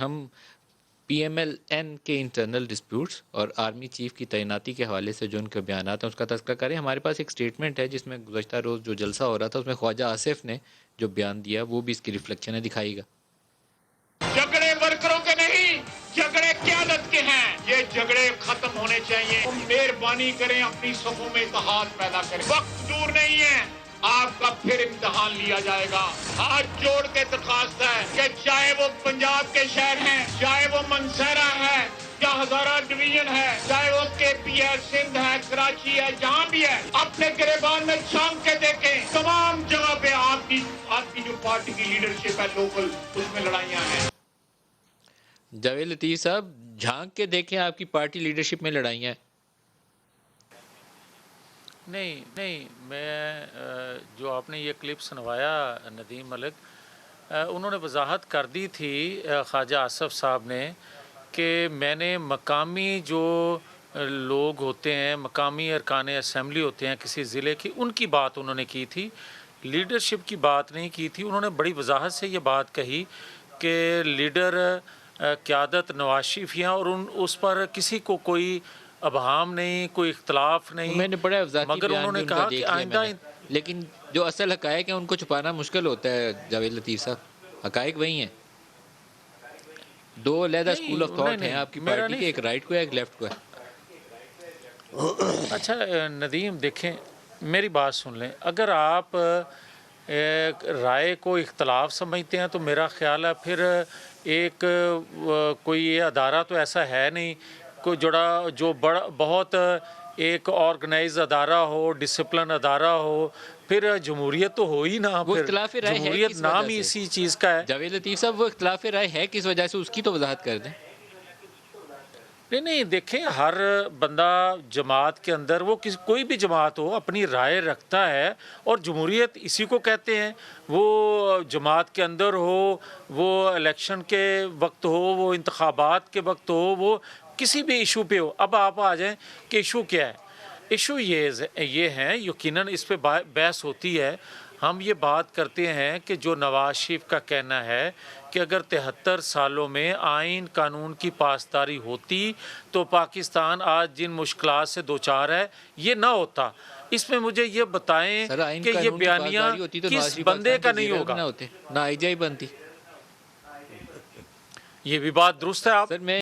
ہم P M L N کے internal disputes اور آرمی چیف کی تعیناتی کے حوالے سے جو ان کے بیانات ہیں اس کا تذکرہ کریں. ہمارے پاس ایک سٹیٹمنٹ ہے جس میں گزشتہ روز جو جلسہ ہو رہا تھا اس میں خواجہ آصف نے جو بیان دیا وہ بھی اس کی ریفلیکشن ہے. دکھائیے گا. جھگڑے ورکروں کے نہیں، جھگڑے قیادت کے ہیں. یہ جھگڑے ختم ہونے چاہیے. مہربانی کریں اپنی صفوں میں اتحاد پیدا کریں. وقت دور نہیں ہے، آپ کا پھر امتحان لیا جائے گا. ہاتھ جوڑ کے درخواست ہے کہ چاہے وہ پنجاب کے شہر ہیں، چاہے وہ منسیرا ہے یا ہزارہ ڈویژن ہے، چاہے وہ کے پی ہے، سندھ ہے، کراچی ہے، جہاں بھی ہے، اپنے گریبان میں چھانک کے دیکھیں. تمام جگہ پہ آپ کی جو پارٹی کی لیڈرشپ ہے لوکل، اس میں لڑائیاں ہیں. جاوید لطیف صاحب جھانک کے دیکھیں آپ کی پارٹی لیڈرشپ میں لڑائیاں ہیں. نہیں میں جو آپ نے یہ کلپ سنوایا ندیم ملک، انہوں نے وضاحت کر دی تھی خواجہ آصف صاحب نے کہ میں نے مقامی جو لوگ ہوتے ہیں، مقامی ارکان اسمبلی ہوتے ہیں کسی ضلع کی، ان کی بات انہوں نے کی تھی، لیڈرشپ کی بات نہیں کی تھی. انہوں نے بڑی وضاحت سے یہ بات کہی کہ لیڈر قیادت نواز شریف ہیں اور اس پر کسی کو کوئی ابہام نہیں، کوئی اختلاف نہیں. میں نے بڑا افذاتی مگر بیان انہوں بھی نے ان کا کہا کہ دیکھ لیا آئندہ میں نے، لیکن جو اصل حقائق ہیں ان کو چھپانا مشکل ہوتا ہے جاوید لطیف صاحب. حقائق وہی ہیں. دو علیحدہ اسکول آف تھاٹ ہیں آپ کی میرا پارٹی کے، ایک نہیں. رائٹ کو ہے ایک لیفٹ کو ہے. اچھا ندیم دیکھیں، میری بات سن لیں. اگر آپ رائے کو اختلاف سمجھتے ہیں تو میرا خیال ہے پھر ایک کوئی یہ ادارہ تو ایسا ہے نہیں کوئی جو بڑا بہت ایک آرگنائز ادارہ ہو، ڈسپلن ادارہ ہو، پھر جمہوریت تو ہو ہی نہ. وہ پھر اختلاف رائے ہے جمہوریت کس نام وجہ ہی سے اسی چیز کا ہے. جاوید لطیف صاحب؟ وہ اختلاف رائے ہے کس وجہ سے، اس کی تو وضاحت کر دیں. نہیں دیکھیں، ہر بندہ جماعت کے اندر، وہ کوئی بھی جماعت ہو، اپنی رائے رکھتا ہے اور جمہوریت اسی کو کہتے ہیں. وہ جماعت کے اندر ہو، وہ الیکشن کے وقت ہو، وہ انتخابات کے وقت ہو، وہ کسی بھی ایشو پہ ہو. اب آپ آ جائیں کہ ایشو کیا ہے. ایشو یہ ہیں، یقیناً اس پہ بحث ہوتی ہے. ہم یہ بات کرتے ہیں کہ جو نواز شریف کا کہنا ہے کہ اگر 73 سالوں میں آئین قانون کی پاسداری ہوتی تو پاکستان آج جن مشکلات سے دوچار ہے یہ نہ ہوتا. اس میں مجھے یہ بتائیں سر آئین کہ یہ قانون کی بیانیہ پاسداری ہوتی تو نواز کس شریف بندے پاکستان کا کے نہیں وزیر اعظم ہوگا. نہ ہوتے، نہ آئی جی آئی بنتی. یہ بھی بات درست ہے. آپ سر میں